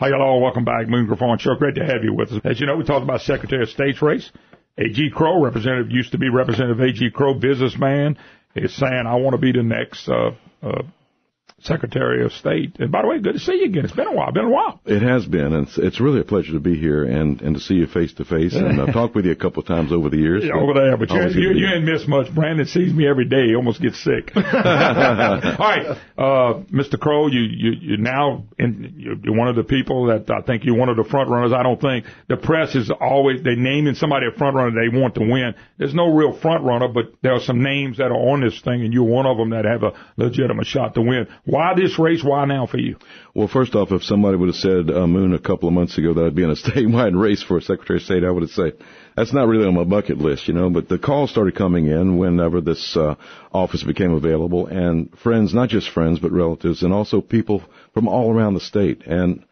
Hi, hello. Welcome back. Moon Griffon Show. Great to have you with us. As you know, we talked about Secretary of State's race. A.G. Crowe, used to be Representative A.G. Crowe, businessman, is saying, I want to be the next Secretary of State. And by the way, good to see you again. It's been a while. It has been, and it's really a pleasure to be here and to see you face to face. And I've talked with you a couple of times over the years. Yeah, over there, but you ain't missed much. Brandon sees me every day. He almost gets sick. All right, Mr. Crowe, you're now you're one of the people that I think you're one of the front runners. I don't think the press is always they naming somebody a front runner they want to win. There's no real front runner, but there are some names that are on this thing, and you're one of them that have a legitimate shot to win. Why this race? Why now for you? Well, first off, if somebody would have said, Moon, a couple of months ago that I'd be in a statewide race for Secretary of State, I would have said, that's not really on my bucket list, but the calls started coming in whenever this office became available, and friends, not just friends, but relatives, and also people from all around the state, and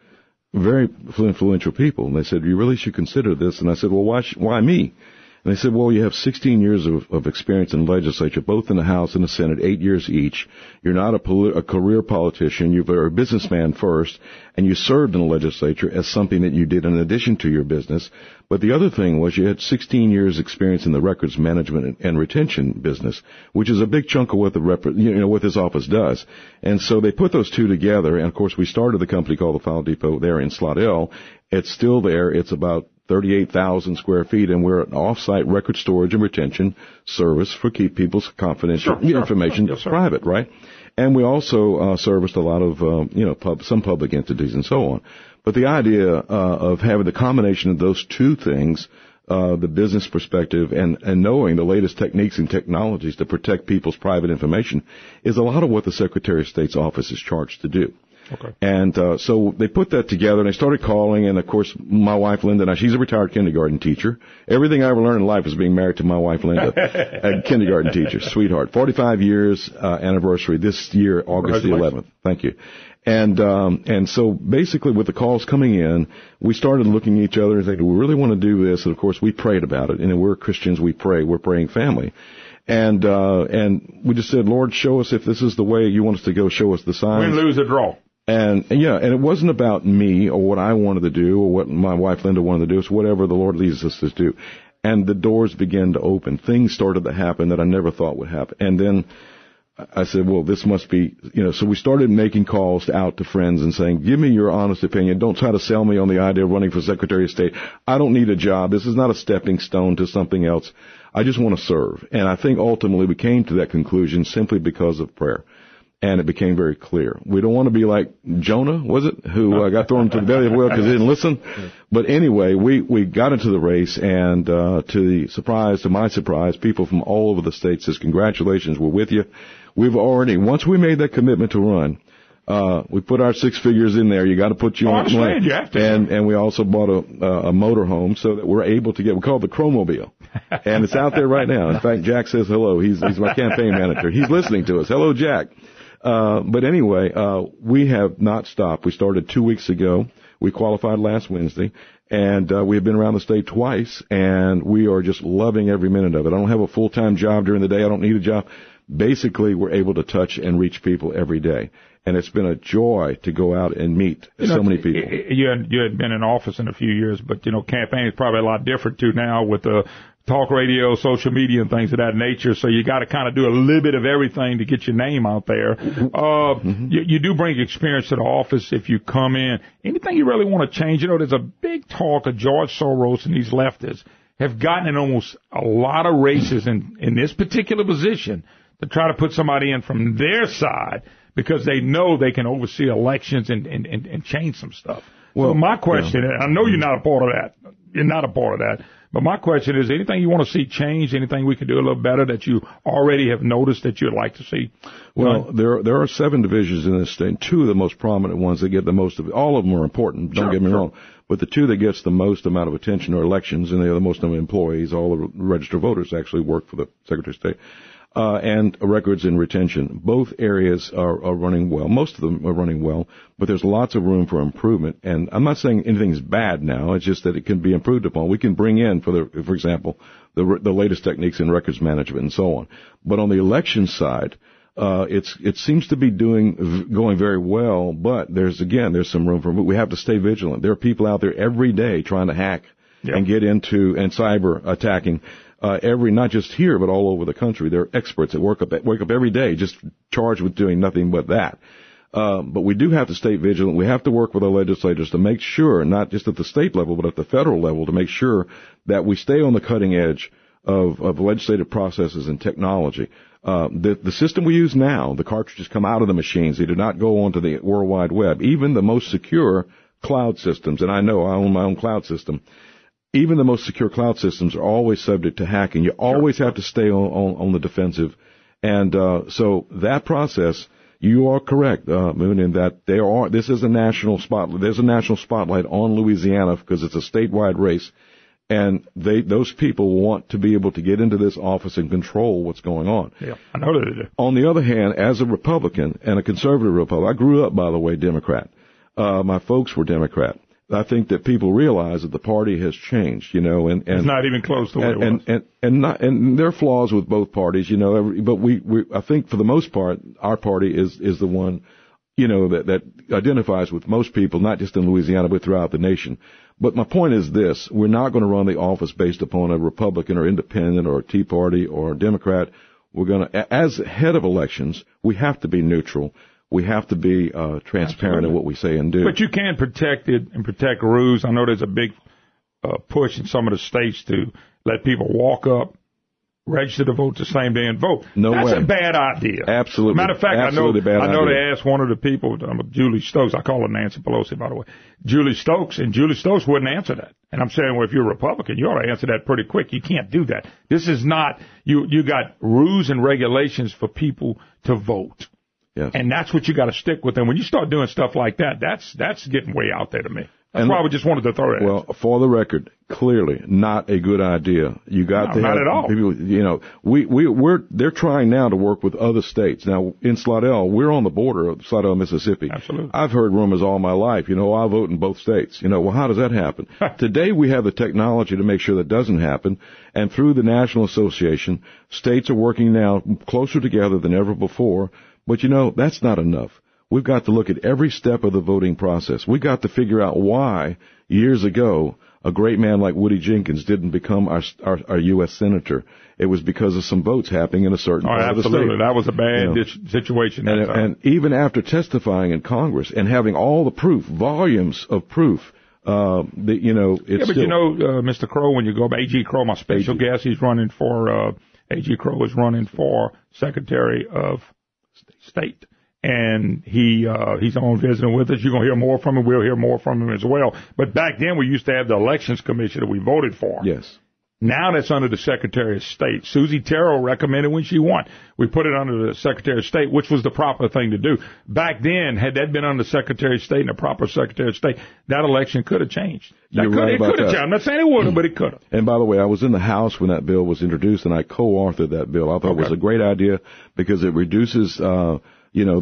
very influential people. And they said, you really should consider this. And I said, well, why me? And they said, well, you have 16 years of experience in the legislature, both in the House and the Senate, 8 years each. You're not a career politician. You're a businessman first, and you served in the legislature as something that you did in addition to your business. But the other thing was you had 16 years experience in the records management and retention business, which is a big chunk of what what this office does. And so they put those two together. And of course, we started the company called the File Depot there in Slidell. It's still there. It's about 38,000 square feet, and we're an off-site record storage and retention service for keep people's confidential information private, right? And we also serviced a lot of, some public entities and so on. But the idea of having the combination of those two things, the business perspective and knowing the latest techniques and technologies to protect people's private information, is a lot of what the Secretary of State's office is charged to do. Okay. And so they put that together, and they started calling, and, of course, my wife, Linda, now she's a retired kindergarten teacher. Everything I ever learned in life is being married to my wife, Linda, a kindergarten teacher, sweetheart. 45 years anniversary this year, August the 11th. Thank you. And so basically with the calls coming in, we started looking at each other and saying, do we really want to do this? And, of course, we prayed about it. And we're Christians, we pray. We're praying family. And we just said, Lord, show us if this is the way you want us to go. Show us the signs. Win, lose, or draw. And it wasn't about me or what I wanted to do or what my wife Linda wanted to do. It's whatever the Lord leads us to do. And the doors began to open. Things started to happen that I never thought would happen. And then I said, well, this must be, so we started making calls out to friends and saying, give me your honest opinion. Don't try to sell me on the idea of running for Secretary of State. I don't need a job. This is not a stepping stone to something else. I just want to serve. And I think ultimately we came to that conclusion simply because of prayer. And it became very clear. We don't want to be like Jonah, was it, who got thrown into the belly of the whale because he didn't listen. But anyway, we got into the race, and to my surprise, people from all over the state says, congratulations, we're with you. Once we made that commitment to run, we put our 6 figures in there. You got to put your own money. You have to. And we also bought a motor home so that we're able to we call it the Crowe-mobile. And it's out there right now. In fact, Jack says hello. He's my campaign manager. He's listening to us. Hello, Jack. But anyway, we have not stopped. We started 2 weeks ago. We qualified last Wednesday, and we have been around the state twice, and we are just loving every minute of it. I don't have a full-time job during the day. I don't need a job. Basically, we're able to touch and reach people every day. And it's been a joy to go out and meet so many people. You had been in office in a few years, but, campaign is probably a lot different, too, now with the talk radio, social media, and things of that nature. So you got to kind of do a little bit of everything to get your name out there. You do bring experience to the office if you come in. Anything you really want to change? There's a big talk of George Soros and these leftists have gotten in almost a lot of races in this particular position to try to put somebody in from their side because they know they can oversee elections and change some stuff. Well, so my question, I know you're not a part of that. You're not a part of that. But my question is, anything you want to see change, anything we can do a little better that you already have noticed that you'd like to see? Well, there are 7 divisions in this state. 2 of the most prominent ones that get the most of it. All of them are important, don't get me wrong. But the 2 that gets the most amount of attention are elections, and they are the most amount of employees. All the registered voters actually work for the Secretary of State. And records and retention. Both areas are running well. Most of them are running well, but there's lots of room for improvement. And I'm not saying anything's bad now. It's just that it can be improved upon. We can bring in, for example, the latest techniques in records management and so on. But on the election side, it seems to be going very well, but there's some room for, we have to stay vigilant. There are people out there every day trying to hack and get into, and cyber attacking, not just here, but all over the country. There are experts that wake up every day just charged with doing nothing but that. But we do have to stay vigilant. We have to work with our legislators to make sure, not just at the state level, but at the federal level, to make sure that we stay on the cutting edge of legislative processes and technology. The system we use now, the cartridges come out of the machines. They do not go onto the World Wide Web. Even the most secure cloud systems, and I know I own my own cloud system, even the most secure cloud systems are always subject to hacking. You always have to stay on the defensive. And so that process, you are correct, Moon, in that this is a national spotlight. There's a national spotlight on Louisiana because it's a statewide race. And those people want to be able to get into this office and control what's going on. Yeah, I know they do. On the other hand, as a Republican and a conservative Republican, I grew up, by the way, Democrat. My folks were Democrat. I think that people realize that the party has changed, and it's not even close to what it was. And there are flaws with both parties, but I think for the most part, our party is the one, that identifies with most people, not just in Louisiana, but throughout the nation. But my point is this: we're not going to run the office based upon a Republican or Independent or a Tea Party or a Democrat. We're going to, as head of elections, we have to be neutral. We have to be transparent in what we say and do. But you can protect it and protect rules. I know there's a big push in some of the states to let people walk up, register to vote the same day and vote. That's a bad idea. Absolutely. Matter of fact, I know they asked one of the people, Julie Stokes, I call her Nancy Pelosi, by the way, Julie Stokes, and Julie Stokes wouldn't answer that. And I'm saying, well, if you're a Republican, you ought to answer that pretty quick. You can't do that. This is not, you got rules and regulations for people to vote. Yes. And that's what you got to stick with. And when you start doing stuff like that, that's getting way out there to me. That's why we just wanted to throw it. Well, for the record, clearly not a good idea. You got to have not at all. People, they're trying now to work with other states. Now in Slidell, we're on the border of Slidell, Mississippi. Absolutely. I've heard rumors all my life. I vote in both states. Well, how does that happen? Today we have the technology to make sure that doesn't happen. And through the National Association, states are working now closer together than ever before. But that's not enough. We've got to look at every step of the voting process. We've got to figure out why, years ago, a great man like Woody Jenkins didn't become our U.S. Senator. It was because of some votes happening in a certain part of the state. Absolutely. That was a bad situation. And even after testifying in Congress and having all the proof, volumes of proof, Mr. Crowe, when you go back, A.G. Crowe, my special guest, he's running for, A.G. Crowe is running for Secretary of State. And he's on visiting with us. You're going to hear more from him. We'll hear more from him as well. But back then we used to have the Elections Commission that we voted for. Yes. Now that's under the Secretary of State. Susie Terrell recommended when she won. We put it under the Secretary of State, which was the proper thing to do. Back then, had that been under the Secretary of State and the proper Secretary of State, that election could have changed. It could have changed. I'm not saying it would have, but it could have. And by the way, I was in the House when that bill was introduced, and I co-authored that bill. I thought it was a great idea because it reduces the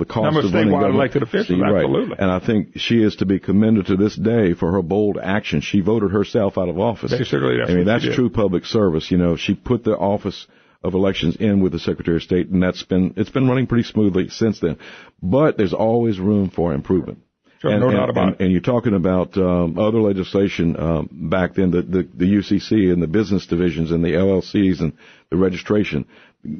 cost of running government. Elected officials, absolutely. Right. And I think she is to be commended to this day for her bold action. She voted herself out of office. Basically, that's true public service. She put the office of elections in with the Secretary of State, and it's been running pretty smoothly since then. But there's always room for improvement. Sure, no doubt about it. And you're talking about other legislation back then, the UCC and the business divisions and the LLCs and the registration.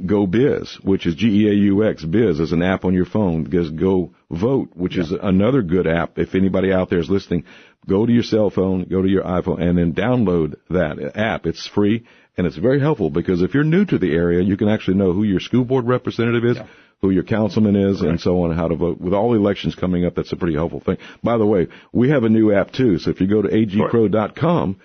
Go Biz, which is G-E-A-U-X. Biz is an app on your phone. Go Vote, which is another good app. If anybody out there is listening, go to your cell phone, go to your iPhone, and then download that app. It's free, and it's very helpful because if you're new to the area, you can actually know who your school board representative is, who your councilman is, and so on, and how to vote. With all the elections coming up, that's a pretty helpful thing. By the way, we have a new app, too, so if you go to agcrowe.com,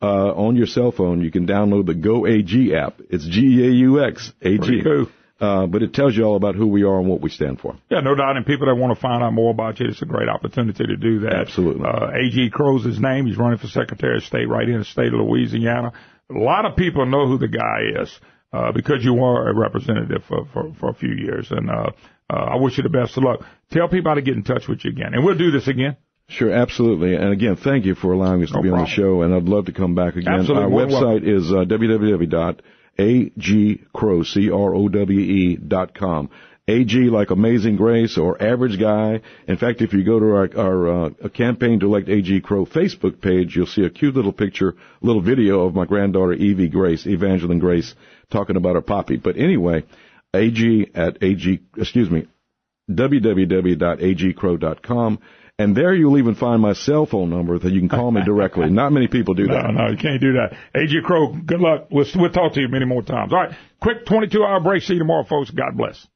on your cell phone, you can download the Go AG app. It's G-E-A-U-X, A-G. Cool. But it tells you all about who we are and what we stand for. Yeah, no doubt. And people that want to find out more about you, it's a great opportunity to do that. Absolutely. A.G. Crowe's his name. He's running for Secretary of State right in the state of Louisiana. A lot of people know who the guy is because you were a representative for a few years. And I wish you the best of luck. Tell people how to get in touch with you again. And we'll do this again. Sure, absolutely. And again, thank you for allowing us to be on the show, and I'd love to come back again. Absolutely. Our website is www.agcrowe.com. AG like Amazing Grace or Average Guy. In fact, if you go to our campaign to elect A.G. Crowe Facebook page, you'll see a cute little picture, little video of my granddaughter Evangeline Grace, talking about her poppy. But anyway, www.agcrowe.com. And there you'll even find my cell phone number that you can call me directly. Not many people do that. No, you can't do that. A.G. Crowe, good luck. We'll talk to you many more times. All right, quick 22-hour break. See you tomorrow, folks. God bless.